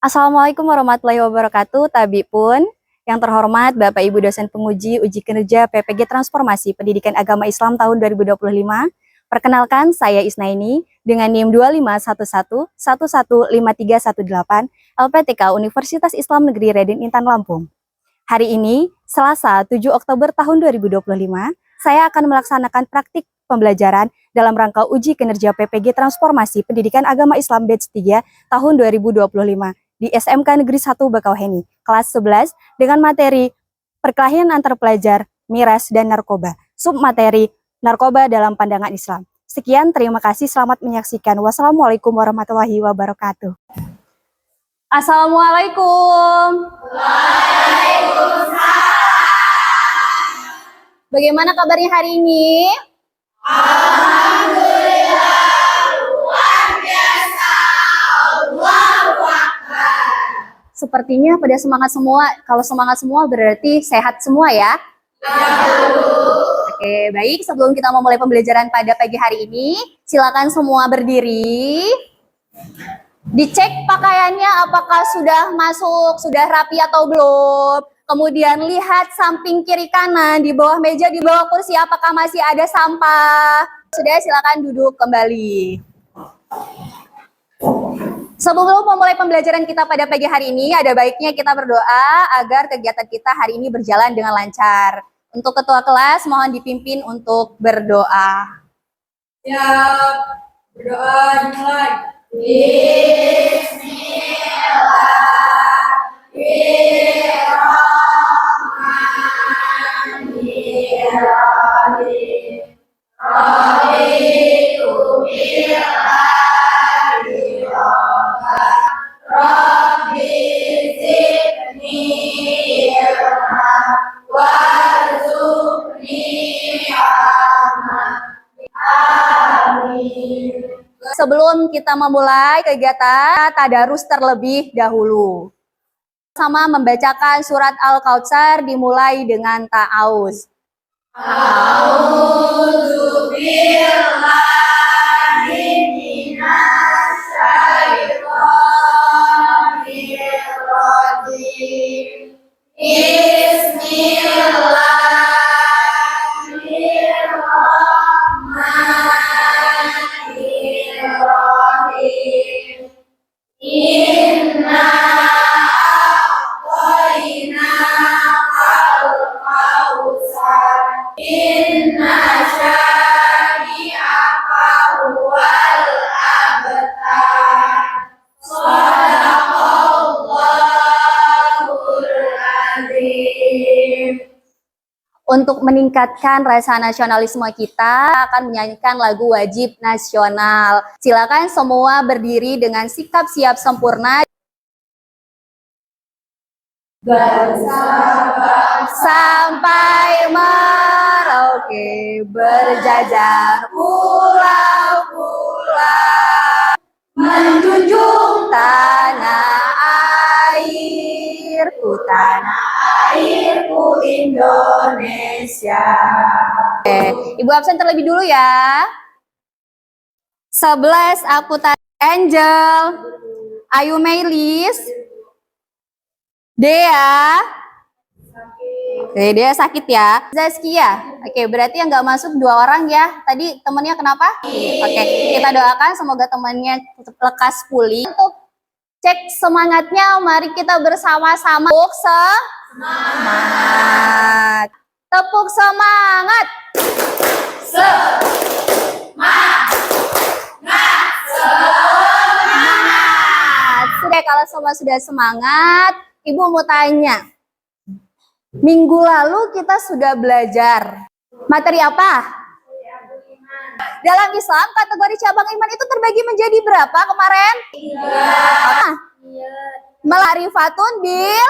Assalamualaikum warahmatullahi wabarakatuh, Tabi pun. Yang terhormat Bapak Ibu dosen penguji uji kinerja PPG Transformasi Pendidikan Agama Islam tahun 2025. Perkenalkan, saya Isnaini dengan NIM 2511115318 LPTK Universitas Islam Negeri Raden Intan Lampung. Hari ini, Selasa 7 Oktober tahun 2025, saya akan melaksanakan praktik pembelajaran dalam rangka uji kinerja PPG Transformasi Pendidikan Agama Islam Batch 3 tahun 2025 di SMK Negeri 1 Bakauheni, kelas 11 dengan materi perkelahian antar pelajar, miras, dan narkoba. Submateri narkoba dalam pandangan Islam. Sekian, terima kasih, selamat menyaksikan. Wassalamualaikum warahmatullahi wabarakatuh. Assalamualaikum. Waalaikumsalam. Bagaimana kabarnya hari ini? Alhamdulillah, luar biasa. Allahu Akbar. Sepertinya pada semangat semua. Kalau semangat semua berarti sehat semua ya? Oke, baik. Sebelum kita memulai pembelajaran pada pagi hari ini, silakan semua berdiri. Dicek pakaiannya apakah sudah masuk, sudah rapi atau belum. Kemudian lihat samping kiri kanan, di bawah meja, di bawah kursi apakah masih ada sampah. Sudah, silakan duduk kembali. Sebelum memulai pembelajaran kita pada pagi hari ini, ada baiknya kita berdoa agar kegiatan kita hari ini berjalan dengan lancar. Untuk ketua kelas, mohon dipimpin untuk berdoa. Siap, berdoa dimulai. Sebelum kita memulai kegiatan tadarus terlebih dahulu. Sama membacakan surat Al-Kautsar dimulai dengan ta'awuz. A'udzu billahi minasy syaithanir rajim. Bismillahirrahmanirrahim. Inna a'tainakal kautsar. Inna syani'aka huwal abtar. Shadaqallahul azim. Untuk meningkatkan rasa nasionalisme kita, akan menyanyikan lagu wajib nasional. Silakan semua berdiri dengan sikap siap sempurna. Sampai Merauke berjajar pulau-pulau, menjunjung tanah airku, tanah airku Indonesia. Ibu absen terlebih dulu ya. 11 akuntan Angel, Ayu Melis, Dea. Oke, Dea sakit ya. Zaskia. Oke, berarti yang nggak masuk 2 orang ya. Tadi temennya kenapa? Oke, kita doakan semoga temannya lekas pulih. Untuk cek semangatnya, mari kita bersama-sama. Tepuk semangat. Tepuk semangat. Semangat. Sudah, kalau semua sudah semangat, Ibu mau tanya. Minggu lalu kita sudah belajar materi apa? Dalam Islam, kategori cabang iman itu terbagi menjadi berapa kemarin? 3. Ma'rifatun bil.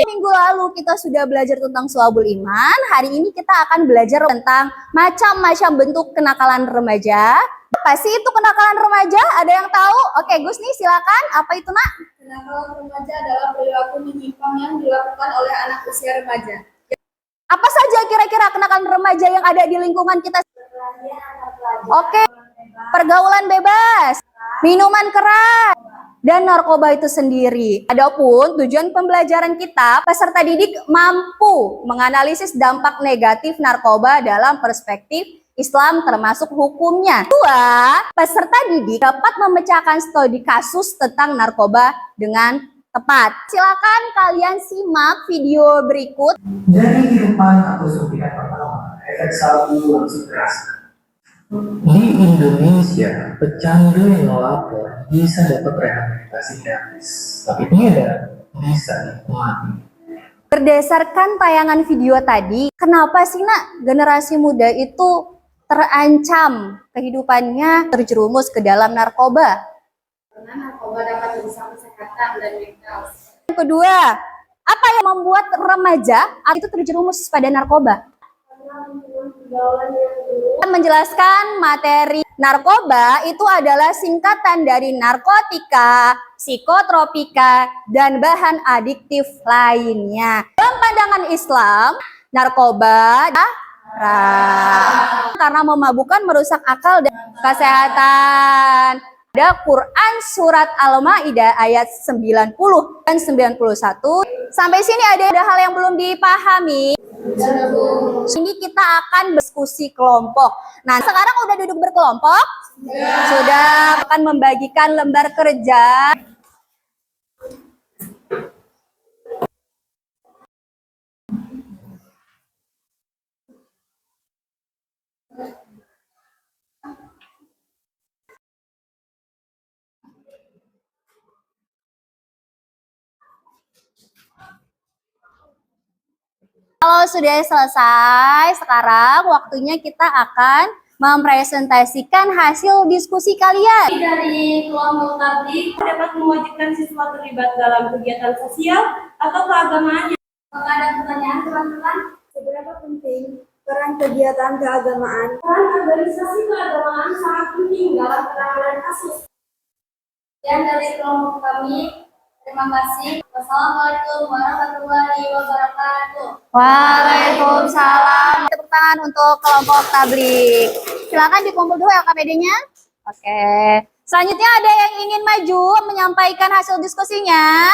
Minggu lalu kita sudah belajar tentang Syu'abul Iman. Hari ini kita akan belajar tentang macam-macam bentuk kenakalan remaja. Apa sih itu kenakalan remaja? Ada yang tahu? Oke, Gus nih silakan. Apa itu, Nak? Kenakalan remaja adalah perilaku menyimpang yang dilakukan oleh anak usia remaja. Apa saja kira-kira kenakalan remaja yang ada di lingkungan kita? Oke, pergaulan bebas, minuman keras, dan narkoba itu sendiri. Adapun tujuan pembelajaran kita, peserta didik mampu menganalisis dampak negatif narkoba dalam perspektif Islam termasuk hukumnya. Kedua, peserta didik dapat memecahkan studi kasus tentang narkoba dengan tepat. Silakan kalian simak video berikut. Dari kehidupan atau suntikan pertama, efek sabu langsung terasa. Di Indonesia, pecandu yang melapor bisa dapat rehabilitasi gratis, tapi tidak bisa dinikmati. Berdasarkan tayangan video tadi, kenapa sih nak generasi muda itu terancam kehidupannya terjerumus ke dalam narkoba? Karena narkoba dapat merusak kesehatan dan mental. Yang kedua, apa yang membuat remaja itu terjerumus pada narkoba? Menjelaskan materi narkoba itu adalah singkatan dari narkotika, psikotropika, dan bahan adiktif lainnya. Dalam pandangan Islam, narkoba haram karena memabukkan, merusak akal dan kesehatan. Ada Quran surat Al-Maidah ayat 90 dan 91. Sampai sini ada hal yang belum dipahami. Ini kita akan diskusi kelompok. Nah, sekarang udah duduk berkelompok? Sudah akan membagikan lembar kerja. Kalau sudah selesai, sekarang waktunya kita akan mempresentasikan hasil diskusi kalian. Dari kelompok tablik dapat mewajibkan siswa terlibat dalam kegiatan sosial atau keagamaan. Apakah ada pertanyaan teman-teman? Seberapa penting peran kegiatan keagamaan? Peran organisasi keagamaan sangat penting dalam penanganan kasus. Dan dari kelompok kami, terima kasih. Wassalamualaikum warahmatullahi wabarakatuh. Waalaikumsalam. Tepuk tangan untuk kelompok tablik. Silakan dikumpul dulu LKPD-nya. Oke. Selanjutnya ada yang ingin maju menyampaikan hasil diskusinya.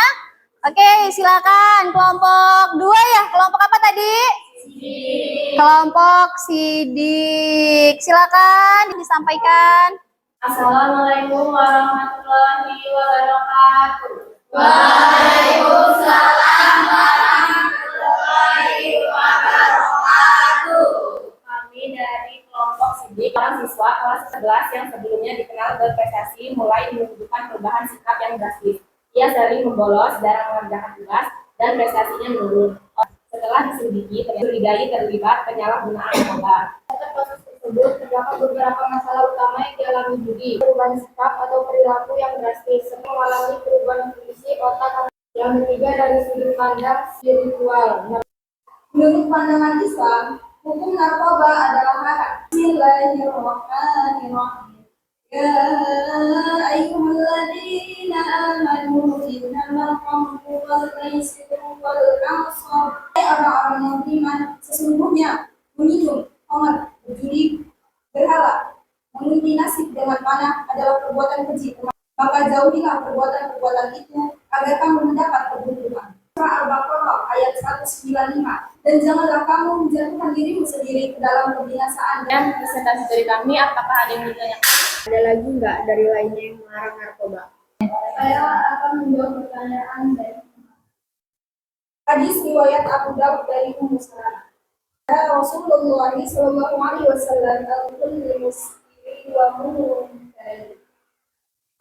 Oke, silakan kelompok 2 ya. Kelompok apa tadi? Sidik. Kelompok sidik. Silakan disampaikan. Assalamualaikum warahmatullahi wabarakatuh. Waalaikumsalam warahmatullahi wabarakatuh. Kami dari kelompok sidik, orang siswa kelas 11 yang sebelumnya dikenal berprestasi mulai menunjukkan perubahan sikap yang drastis. Ia sering membolos, jarang mengerjakan tugas, dan prestasinya menurun. Setelah diselidiki, terlibat penyalahgunaan narkoba. Dalam kasus tersebut terdapat beberapa masalah utama yang dialami Judi. Perubahan sikap atau perilaku yang drastis, serta mengalami perubahan fungsi otak. Yang ketiga dari sudut pandang spiritual. Menurut pandangan Islam, hukum narkoba adalah haram. Bismillahirrahmanirrahim. Ya ayyuhalladzina amanu innamal khamru wal maisiru wal ansab. Orang-orang yang beriman, sesungguhnya meminum, khamr, berjudi, berhala, mengundi nasib dengan panah adalah perbuatan keji. Maka jauhilah perbuatan-perbuatan itu agar kamu mendapat keberuntungan. Surah Al-Baqarah ayat 195. Dan janganlah kamu menjatuhkan dirimu sendiri ke dalam kebinasaan. Dan presentasi dari kami, apakah ada yang ditanya? Ada lagi nggak dari lainnya yang melarang narkoba? Saya akan menjawab pertanyaan dari hadis riwayat Abu Daud dari Ummu Salamah. Rasulullah Shallallahu Alaihi Wasallam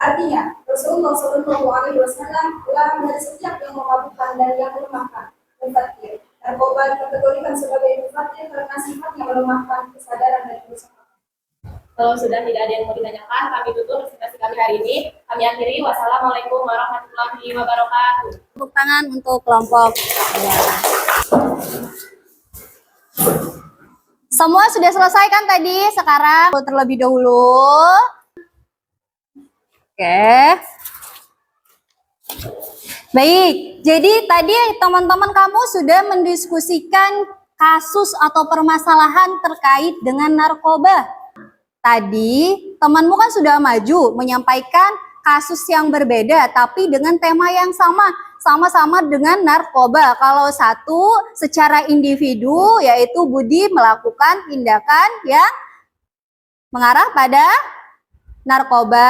artinya Rasulullah Shallallahu Alaihi Wasallam melarang dari setiap yang memabukkan dan yang melemahkan mufatir. Narkoba dikategorikan sebagai mufatir karena sifatnya melemahkan kesadaran dan kerusakan. Kalau sudah tidak ada yang mau ditanyakan, kami tutup presentasi kami hari ini. Kami akhiri. Wassalamualaikum warahmatullahi wabarakatuh. Tepuk tangan untuk kelompok 2. Semua sudah selesai kan tadi? Sekarang terlebih dahulu. Oke. Baik, jadi tadi teman-teman kamu sudah mendiskusikan kasus atau permasalahan terkait dengan narkoba. Tadi temanmu kan sudah maju menyampaikan kasus yang berbeda tapi dengan tema yang sama-sama dengan narkoba. Kalau satu secara individu yaitu Budi melakukan tindakan yang mengarah pada narkoba.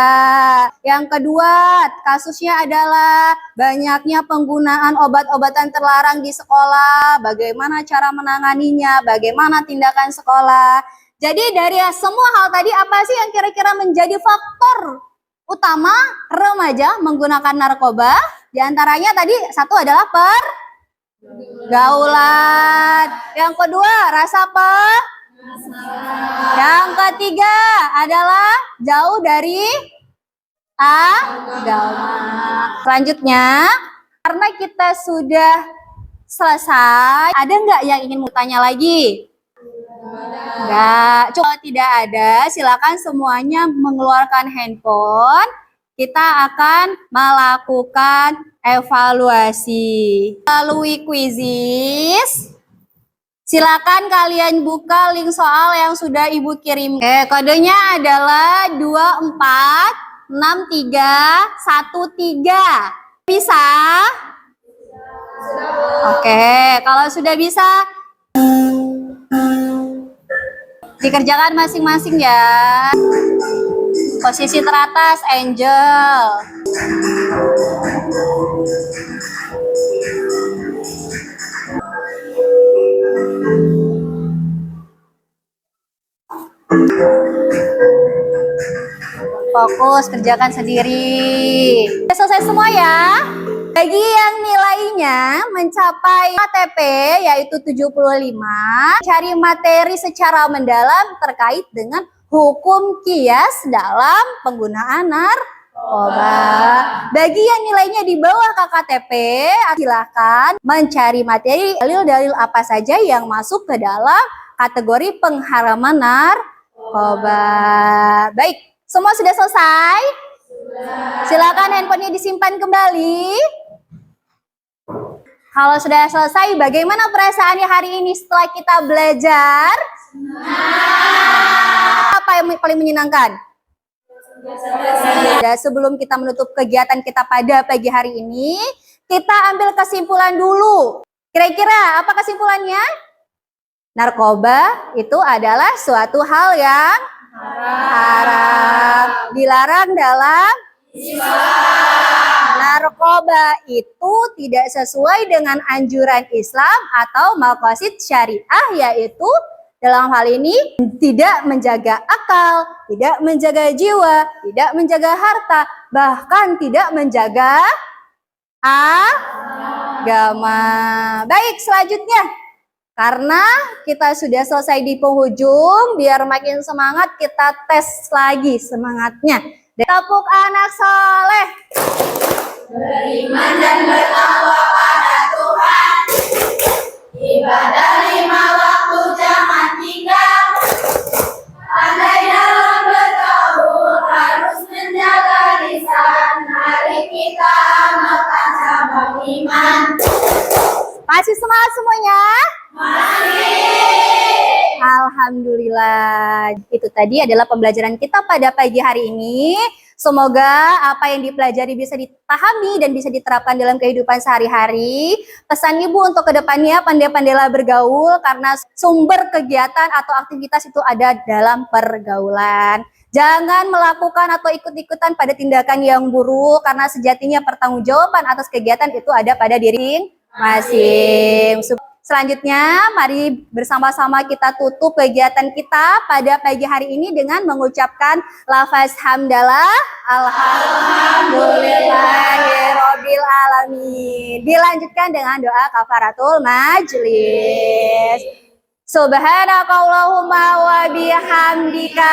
Yang kedua, kasusnya adalah banyaknya penggunaan obat-obatan terlarang di sekolah, bagaimana cara menanganinya, bagaimana tindakan sekolah. Jadi dari semua hal tadi apa sih yang kira-kira menjadi faktor utama remaja menggunakan narkoba? Di antaranya tadi satu adalah pergaulan. Yang kedua, rasa yang ketiga adalah jauh dari agama. Selanjutnya, karena kita sudah selesai, ada nggak yang ingin bertanya lagi? Enggak. Coba tidak ada, silakan semuanya mengeluarkan handphone. Kita akan melakukan evaluasi melalui quizzes. Silakan kalian buka link soal yang sudah Ibu kirim. Kodenya adalah 246313. Bisa? Oke, kalau sudah bisa dikerjakan masing-masing ya. Posisi teratas Angel. Fokus, kerjakan sendiri. Sudah selesai semua ya. Bagi yang nilainya mencapai KTP yaitu 75, cari materi secara mendalam terkait dengan hukum kias dalam penggunaan narkoba. Bagi yang nilainya di bawah KKTP, silakan mencari materi dalil-dalil apa saja yang masuk ke dalam kategori pengharaman narkoba. Baik, semua sudah selesai? Silakan handphonenya disimpan kembali. Kalau sudah selesai, bagaimana perasaannya hari ini setelah kita belajar? Apa yang paling menyenangkan? Dan sebelum kita menutup kegiatan kita pada pagi hari ini, kita ambil kesimpulan dulu. Kira-kira apa kesimpulannya? Narkoba itu adalah suatu hal yang haram, dilarang dalam Islam. Narkoba itu tidak sesuai dengan anjuran Islam atau maqasid syariah, yaitu dalam hal ini tidak menjaga akal, tidak menjaga jiwa, tidak menjaga harta, bahkan tidak menjaga agama. Baik, selanjutnya, karena kita sudah selesai di penghujung, biar makin semangat kita tes lagi semangatnya. Tepuk anak soleh. Beriman dan bertakwa pada Tuhan, ibadah 5 waktu jangan tinggal, pandai dalam bergaul harus menjaga lisan, mari kita makan cabang iman. Masih semangat semuanya? Masih. Alhamdulillah. Itu tadi adalah pembelajaran kita pada pagi hari ini. Semoga apa yang dipelajari bisa dipahami dan bisa diterapkan dalam kehidupan sehari-hari. Pesan Ibu untuk kedepannya, pandai-pandailah bergaul karena sumber kegiatan atau aktivitas itu ada dalam pergaulan. Jangan melakukan atau ikut-ikutan pada tindakan yang buruk karena sejatinya pertanggungjawaban atas kegiatan itu ada pada diri masing. Selanjutnya, mari bersama-sama kita tutup kegiatan kita pada pagi hari ini dengan mengucapkan lafaz hamdalah, alhamdulillahirabbil alamin. Dilanjutkan dengan doa kafaratul majlis. Subhanakallahumma wa bihamdika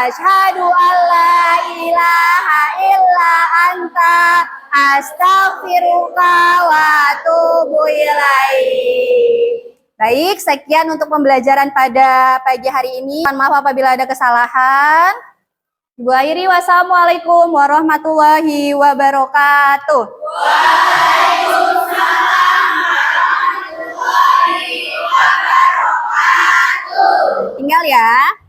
asyhadu an la ilaha illa anta astaghfiruka wa atubu ilaik. Baik, sekian untuk pembelajaran pada pagi hari ini. Mohon maaf apabila ada kesalahan. Ibu akhiri, wassalamualaikum warahmatullahi wabarakatuh. Waalaikumsalam warahmatullahi wabarakatuh. Tinggal ya.